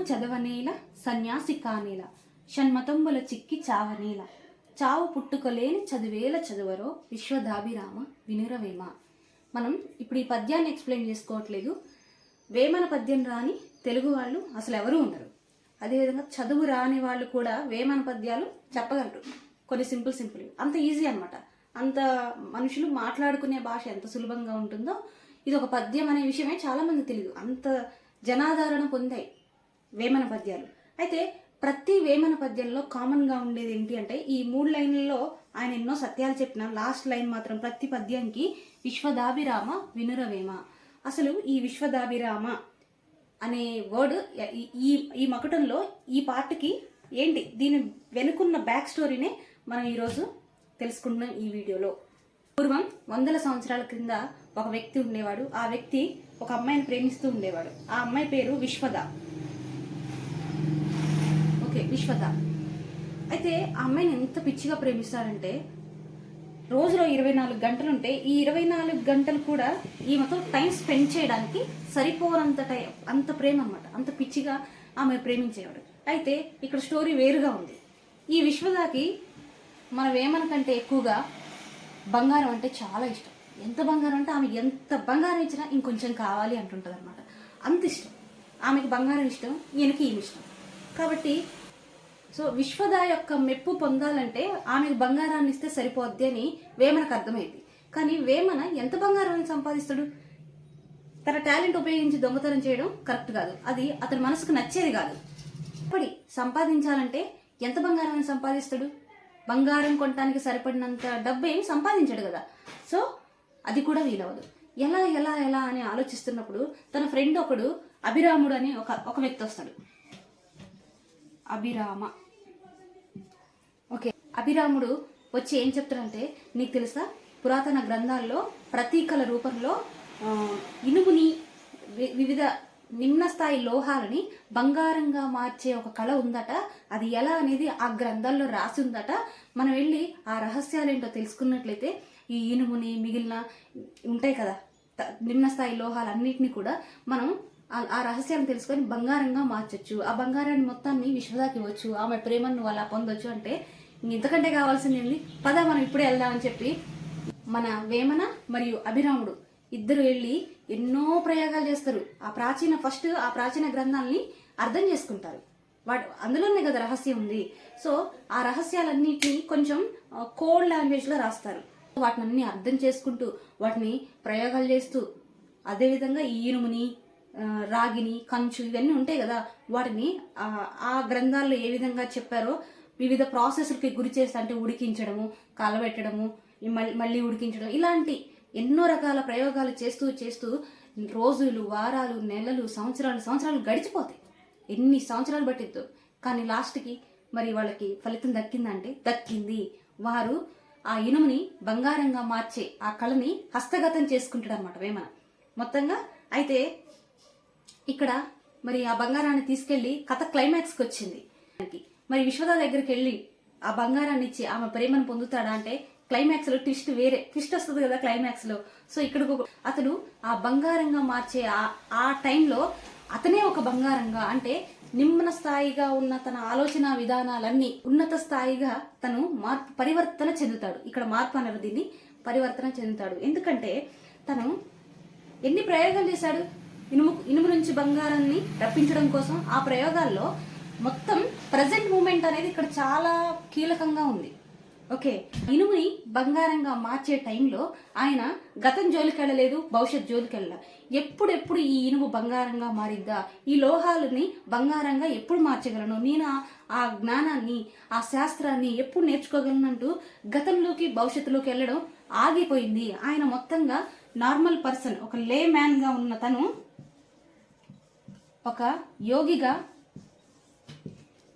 చదవనేల సన్యాసి కానేల షణ్మతంబుల చిక్కి చావనేల చావు పుట్టుకలేని చదువేల చదువరో విశ్వదాభిరామ వినురవేమ. మనం ఇప్పుడు ఈ పద్యాన్ని ఎక్స్ప్లెయిన్ చేసుకోవట్లేదు. వేమన పద్యం రాని తెలుగు వాళ్ళు అసలు ఎవరూ ఉండరు. అదేవిధంగా చదువు రాని వాళ్ళు కూడా వేమన పద్యాలు చెప్పగలరు. కొన్ని సింపుల్ అంత ఈజీ అనమాట. అంత మనుషులు మాట్లాడుకునే భాష ఎంత సులభంగా ఉంటుందో ఇది ఒక పద్యం అనే విషయమే చాలామంది తెలియదు. అంత జనాదరణ పొందాయి వేమన పద్యాలు. అయితే ప్రతి వేమన పద్యంలో కామన్గా ఉండేది ఏంటి అంటే ఈ 3 లైన్లలో ఆయన ఎన్నో సత్యాలు చెప్పిన లాస్ట్ లైన్ మాత్రం ప్రతి పద్యానికి విశ్వదాభిరామ వినురవేమ. అసలు ఈ విశ్వదాభిరామ అనే వర్డ్ ఈ మకుటంలో ఈ పార్ట్కి ఏంటి, దీని వెనుకున్న బ్యాక్ స్టోరీనే మనం ఈరోజు తెలుసుకుంటున్నాం ఈ వీడియోలో. పూర్వం 100 సంవత్సరాల క్రింద ఒక వ్యక్తి ఉండేవాడు. ఆ వ్యక్తి ఒక అమ్మాయిని ప్రేమిస్తూ ఉండేవాడు. ఆ అమ్మాయి పేరు విశ్వద. విశ్వద అయితే ఆ అమ్మాయిని ఎంత పిచ్చిగా ప్రేమిస్తాడంటే రోజులో 24 గంటలుంటే ఈ 24 గంటలు కూడా ఈమెతో టైం స్పెండ్ చేయడానికి సరిపోనంత అంత ప్రేమ అనమాట. అంత పిచ్చిగా ఆమె ప్రేమించేవాడు. అయితే ఇక్కడ స్టోరీ వేరుగా ఉంది. ఈ విశ్వదాకి మన వేమన కంటే ఎక్కువగా బంగారం అంటే చాలా ఇష్టం. ఎంత బంగారం అంటే ఆమె ఎంత బంగారం ఇచ్చినా ఇంకొంచెం కావాలి అంటుంటుంది అనమాట. అంత ఇష్టం ఆమెకి. బంగారం ఇష్టం, ఈయనకి ఈమె ఇష్టం. కాబట్టి సో విశ్వద యొక్క మెప్పు పొందాలంటే ఆమెకు బంగారాన్ని ఇస్తే సరిపోద్ది అని వేమనకు అర్థమైంది. కానీ వేమన ఎంత బంగారాన్ని సంపాదిస్తాడు? తన టాలెంట్ ఉపయోగించి దొంగతనం చేయడం కరెక్ట్ కాదు. అది అతని మనసుకు నచ్చేది కాదు. ఇప్పుడు సంపాదించాలంటే ఎంత బంగారాన్ని సంపాదిస్తాడు? బంగారం కొనడానికి సరిపడినంత డబ్బు ఏమి సంపాదించాడు కదా. సో అది కూడా వీలవదు. ఎలా ఎలా ఎలా అని ఆలోచిస్తున్నప్పుడు తన ఫ్రెండ్ ఒకడు అభిరాముడు అని ఒక వ్యక్తి వస్తాడు. అభిరామ. ఓకే, అభిరాముడు వచ్చి ఏం చెప్తాడంటే, నీకు తెలుసా పురాతన గ్రంథాల్లో ప్రతీకల రూపంలో ఇనుముని వివిధ నిమ్న స్థాయి లోహాలని బంగారంగా మార్చే ఒక కళ ఉందట. అది ఎలా అనేది ఆ గ్రంథాల్లో రాసి ఉందట. మనం వెళ్ళి ఆ రహస్యాలేంటో తెలుసుకున్నట్లయితే ఈ ఇనుముని మిగిలిన ఉంటాయి కదా నిమ్న స్థాయి లోహాలన్నిటినీ కూడా మనం ఆ రహస్యాన్ని తెలుసుకొని బంగారంగా మార్చొచ్చు. ఆ బంగారాన్ని మొత్తాన్ని విశ్వదాకి ఇవ్వచ్చు. ఆమె ప్రేమను నువ్వు అలా పొందొచ్చు అంటే ఇంతకంటే కావాల్సింది ఏంటి? పద మనం ఇప్పుడే వెళ్దామని చెప్పి మన వేమన మరియు అభిరాముడు ఇద్దరు వెళ్ళి ఎన్నో ప్రయోగాలు చేస్తారు. ఆ ప్రాచీన గ్రంథాలని అర్థం చేసుకుంటారు. అందులోనే కదా రహస్యం ఉంది. సో ఆ రహస్యాలన్నిటినీ కొంచెం కోడ్ లాంగ్వేజ్లో రాస్తారు. వాటిని అన్ని అర్థం చేసుకుంటూ వాటిని ప్రయోగాలు చేస్తూ, అదేవిధంగా ఈ ఇనుముని రాగిని కంచు ఇవన్నీ ఉంటాయి కదా, వాటిని ఆ గ్రంథాల్లో ఏ విధంగా చెప్పారో వివిధ ప్రాసెస్లకి గురి చేస్తా, అంటే ఉడికించడము, కాలబెట్టడము, మళ్ళీ ఉడికించడం, ఇలాంటి ఎన్నో రకాల ప్రయోగాలు చేస్తూ చేస్తూ రోజులు, వారాలు, నెలలు, సంవత్సరాలు గడిచిపోతాయి. ఎన్ని సంవత్సరాలు పట్టిద్దు. కానీ లాస్ట్కి మరి వాళ్ళకి ఫలితం దక్కిందంటే దక్కింది. వారు ఆ ఇనుముని బంగారంగా మార్చే ఆ కళని హస్తగతం చేసుకుంటాడు అనమాట వేమన మొత్తంగా. అయితే ఇక్కడ మరి ఆ బంగారాన్ని తీసుకెళ్లి కథ క్లైమాక్స్కి వచ్చింది. మరి విశ్వద దగ్గరికి వెళ్ళి ఆ బంగారాన్ని ఇచ్చి ఆమె ప్రేమను పొందుతాడా అంటే క్లైమాక్స్ లో ట్విస్ట్ వస్తుంది కదా క్లైమాక్స్ లో. సో ఇక్కడ అతడు ఆ బంగారంగా మార్చే ఆ టైంలో అతనే ఒక బంగారంగా, అంటే నిమ్న స్థాయిగా ఉన్న తన ఆలోచన విధానాలన్నీ ఉన్నత స్థాయిగా తను పరివర్తన చెందుతాడు. ఇక్కడ మార్పు అన్నారు, దీన్ని పరివర్తన చెందుతాడు. ఎందుకంటే తను ఎన్ని ప్రయోగాలు చేశాడు ఇనుము నుంచి బంగారాన్ని రప్పించడం కోసం. ఆ ప్రయోగాల్లో మొత్తం ప్రజెంట్ మూమెంట్ అనేది ఇక్కడ చాలా కీలకంగా ఉంది. ఓకే, ఇనుముని బంగారంగా మార్చే టైంలో ఆయన గతం జోలికెళ్ళలేదు, భవిష్యత్ జోలికెళ్ళ. ఎప్పుడెప్పుడు ఈ ఇనుము బంగారంగా మారిద్దా, ఈ లోహాలని బంగారంగా ఎప్పుడు మార్చగలను, నేను ఆ జ్ఞానాన్ని, ఆ శాస్త్రాన్ని ఎప్పుడు నేర్చుకోగలనంటూ గతంలోకి భవిష్యత్తులోకి వెళ్ళడం ఆగిపోయింది. ఆయన మొత్తంగా నార్మల్ పర్సన్, ఒక లే మ్యాన్గా ఉన్న తను ఒక యోగిగా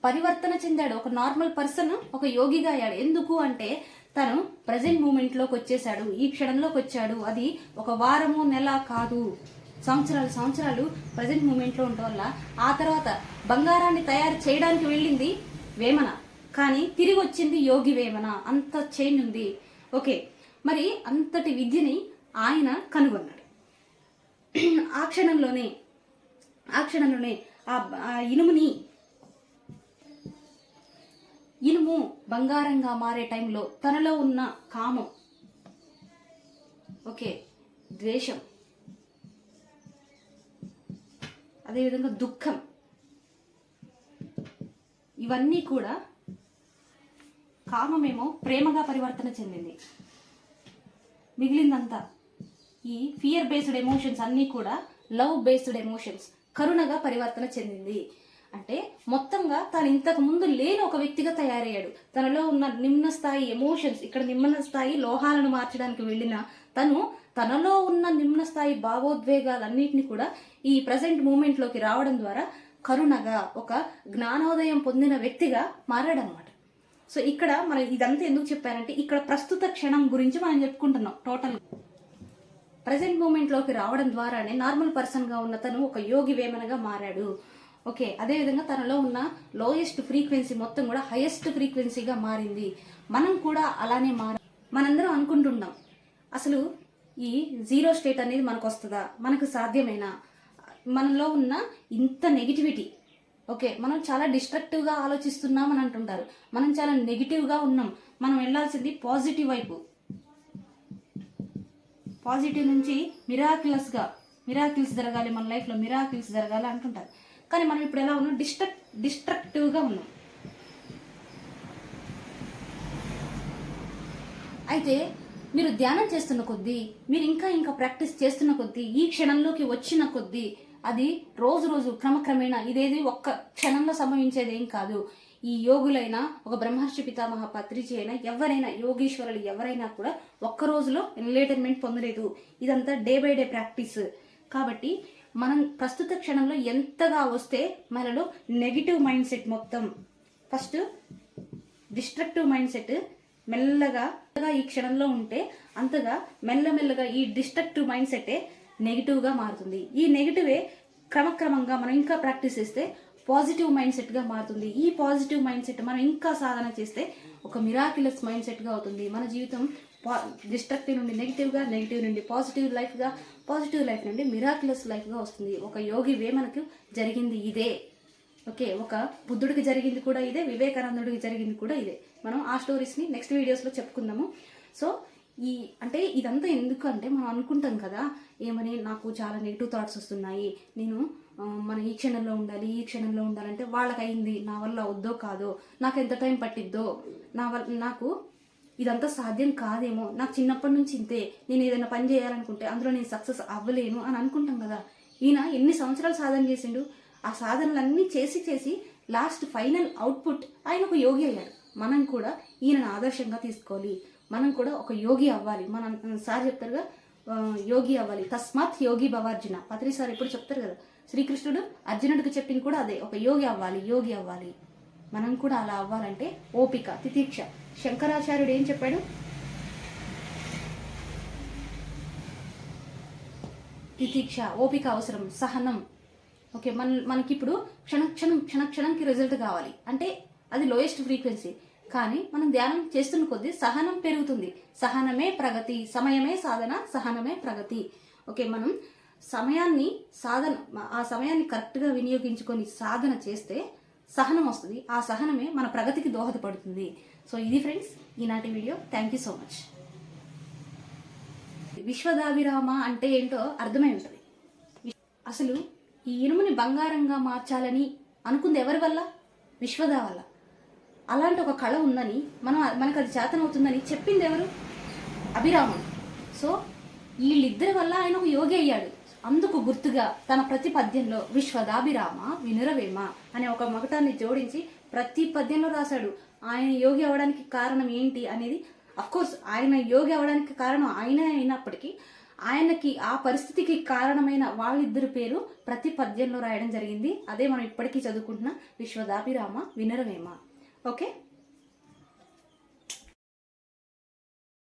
పరివర్తన చెందాడు. ఒక నార్మల్ పర్సన్ ఒక యోగిగా అయ్యాడు. ఎందుకు అంటే తను ప్రజెంట్ మూమెంట్లోకి వచ్చేసాడు, ఈ క్షణంలోకి వచ్చాడు. అది ఒక వారము, నెల కాదు, సంవత్సరాలు ప్రజెంట్ మూమెంట్లో ఉండటం వల్ల ఆ తర్వాత బంగారాన్ని తయారు చేయడానికి వెళ్ళింది వేమన, కానీ తిరిగి వచ్చింది యోగి వేమన. అంత చేంజ్ ఉంది. ఓకే, మరి అంతటి విద్యని ఆయన కనుగొన్నాడు. ఆ క్షణంలోనే ఆ ఇనుము బంగారంగా మారే టైంలో తనలో ఉన్న కామం, ఓకే, ద్వేషం, అదేవిధంగా దుఃఖం, ఇవన్నీ కూడా కామమేమో ప్రేమగా పరివర్తన చెందింది. మిగిలిందంతా ఈ ఫియర్ బేస్డ్ ఎమోషన్స్ అన్నీ కూడా లవ్ బేస్డ్ ఎమోషన్స్, కరుణగా పరివర్తన చెందింది. అంటే మొత్తంగా తను ఇంతకు ముందు లేని ఒక వ్యక్తిగా తయారయ్యాడు. తనలో ఉన్న నిమ్న స్థాయి ఎమోషన్స్, ఇక్కడ నిమ్న స్థాయి లోహాలను మార్చడానికి వెళ్ళిన తను తనలో ఉన్న నిమ్న స్థాయి భావోద్వేగాలన్నింటినీ కూడా ఈ ప్రజెంట్ మూమెంట్లోకి రావడం ద్వారా కరుణగా ఒక జ్ఞానోదయం పొందిన వ్యక్తిగా మారాడనమాట. సో ఇక్కడ మనం ఇదంతా ఎందుకు చెప్పారంటే ఇక్కడ ప్రస్తుత క్షణం గురించి మనం చెప్పుకుంటున్నాం. టోటల్ ప్రజెంట్ మూమెంట్లోకి రావడం ద్వారానే నార్మల్ పర్సన్గా ఉన్న తను ఒక యోగి వేమనగా మారాడు. ఓకే, అదేవిధంగా తనలో ఉన్న లోయెస్ట్ ఫ్రీక్వెన్సీ మొత్తం కూడా హైయెస్ట్ ఫ్రీక్వెన్సీగా మారింది. మనం కూడా అలానే మనందరం అనుకుంటున్నాం, అసలు ఈ జీరో స్టేట్ అనేది మనకు వస్తుందా, మనకు సాధ్యమేనా, మనలో ఉన్న ఇంత నెగిటివిటీ, ఓకే, మనం చాలా డిస్ట్రక్టివ్గా ఆలోచిస్తున్నాం అని అంటుంటారు. మనం చాలా నెగిటివ్గా ఉన్నాం. మనం వెళ్ళాల్సింది పాజిటివ్ వైపు. పాజిటివ్ నుంచి మిరాకిల్స్ జరగాలి, మన లైఫ్లో మిరాకిల్స్ జరగాలి అంటుంటారు. కానీ మనం ఇప్పుడు ఎలా ఉన్నాం, డిస్ట్రక్టివ్గా ఉన్నాం. అయితే మీరు ధ్యానం చేస్తున్న కొద్దీ, మీరు ఇంకా ప్రాక్టీస్ చేస్తున్న కొద్దీ, ఈ క్షణంలోకి వచ్చిన కొద్దీ అది రోజు క్రమక్రమేణా, ఇదేది ఒక్క క్షణంలో సంభవించేది ఏం కాదు. ఈ యోగులైనా, ఒక బ్రహ్మర్షి పితామహ పత్రిజీ అయినా, ఎవరైనా యోగీశ్వరులు ఎవరైనా కూడా ఒక్క రోజులో ఎన్లైటన్మెంట్ పొందలేదు. ఇదంతా డే బై డే ప్రాక్టీస్. కాబట్టి మనం ప్రస్తుత క్షణంలో ఎంతగా వస్తే మనలో నెగిటివ్ మైండ్ సెట్ మొత్తం, ఫస్ట్ డిస్ట్రక్టివ్ మైండ్ సెట్ మెల్లగా ఈ క్షణంలో ఉంటే అంతగా మెల్లమెల్లగా ఈ డిస్ట్రక్టివ్ మైండ్ సెట్టే నెగిటివ్గా మారుతుంది. ఈ నెగిటివే క్రమక్రమంగా మనం ఇంకా ప్రాక్టీస్ చేస్తే పాజిటివ్ మైండ్ సెట్గా మారుతుంది. ఈ పాజిటివ్ మైండ్ సెట్ మనం ఇంకా సాధన చేస్తే ఒక మిరాకిలస్ మైండ్ సెట్గా అవుతుంది. మన జీవితం డిస్ట్రక్టివ్ నుండి నెగిటివ్గా, నెగిటివ్ నుండి పాజిటివ్ లైఫ్గా, పాజిటివ్ లైఫ్ నుండి మిరాకిలస్ లైఫ్గా వస్తుంది. ఒక యోగి వేమనకు జరిగింది ఇదే. ఓకే, ఒక బుద్ధుడికి జరిగింది కూడా ఇదే, వివేకానందుడికి జరిగింది కూడా ఇదే. మనం ఆ స్టోరీస్ని నెక్స్ట్ వీడియోస్లో చెప్పుకుందాము. సో అంటే ఇదంతా ఎందుకు అంటే మనం అనుకుంటాం కదా, ఏమని నాకు చాలా నెగిటివ్ థాట్స్ వస్తున్నాయి, నేను మనం ఈ క్షణంలో ఉండాలంటే వాళ్ళకి అయింది, నా వల్ల వద్దో కాదో, నాకు ఎంత టైం పట్టిద్దో, నాకు ఇదంతా సాధ్యం కాదేమో, నాకు చిన్నప్పటి నుంచి ఇంతే, నేను ఏదైనా పని చేయాలనుకుంటే అందులో నేను సక్సెస్ అవ్వలేను అని అనుకుంటాం కదా. ఈయన ఎన్ని సంవత్సరాలు సాధన చేసిండు, ఆ సాధనలన్నీ చేసి లాస్ట్ ఫైనల్ అవుట్పుట్ ఆయన ఒక యోగి అయ్యాడు. మనం కూడా ఈయనను ఆదర్శంగా తీసుకోవాలి, మనం కూడా ఒక యోగి అవ్వాలి. మనం సార్ చెప్తారుగా, యోగి అవ్వాలి, తస్మాత్ యోగి భవార్జున. పత్రి సార్ ఎప్పుడు చెప్తారు కదా, శ్రీకృష్ణుడు అర్జునుడికి చెప్పింది కూడా అదే, ఒక యోగి అవ్వాలి. మనం కూడా అలా అవ్వాలంటే ఓపిక, తితిక్ష. శంకరాచార్యుడు ఏం చెప్పాడు, తితిక్ష, ఓపిక అవసరం, సహనం. ఓకే, మనకిప్పుడు క్షణక్షణంకి రిజల్ట్ కావాలి అంటే అది లోయెస్ట్ ఫ్రీక్వెన్సీ. కానీ మనం ధ్యానం చేస్తున్న కొద్దీ సహనం పెరుగుతుంది. సహనమే ప్రగతి, సమయమే సాధన, సహనమే ప్రగతి. ఓకే, మనం ఆ సమయాన్ని కరెక్ట్గా వినియోగించుకొని సాధన చేస్తే సహనం వస్తుంది. ఆ సహనమే మన ప్రగతికి దోహదపడుతుంది. సో ఇది ఫ్రెండ్స్ ఈనాటి video. Thank you so much. విశ్వదాభిరామ అంటే ఏంటో అర్థమై ఉంటుంది. అసలు ఈ ఇనుముని బంగారంగా మార్చాలని అనుకుంది ఎవరి వల్ల? విశ్వదా వల్ల. అలాంటి ఒక కళ ఉందని, మనకు అది చేతనవుతుందని చెప్పింది ఎవరు? అభిరాముడు. సో వీళ్ళిద్దరి వల్ల ఆయన ఒక యోగి అయ్యాడు. అందుకు గుర్తుగా తన ప్రతి పద్యంలో విశ్వదాభిరామ వినురవేమ అనే ఒక మగటాన్ని జోడించి ప్రతి పద్యంలో రాశాడు. ఆయన యోగి అవడానికి కారణం ఏంటి అనేది, అఫ్కోర్స్ ఆయన యోగి అవడానికి కారణం ఆయన అయినప్పటికీ ఆయనకి ఆ పరిస్థితికి కారణమైన వాళ్ళిద్దరి పేరు ప్రతి పద్యంలో రాయడం జరిగింది. అదే మనం ఇప్పటికీ చదువుకుంటున్న విశ్వదాభిరామ వినురవేమ. ఓకే.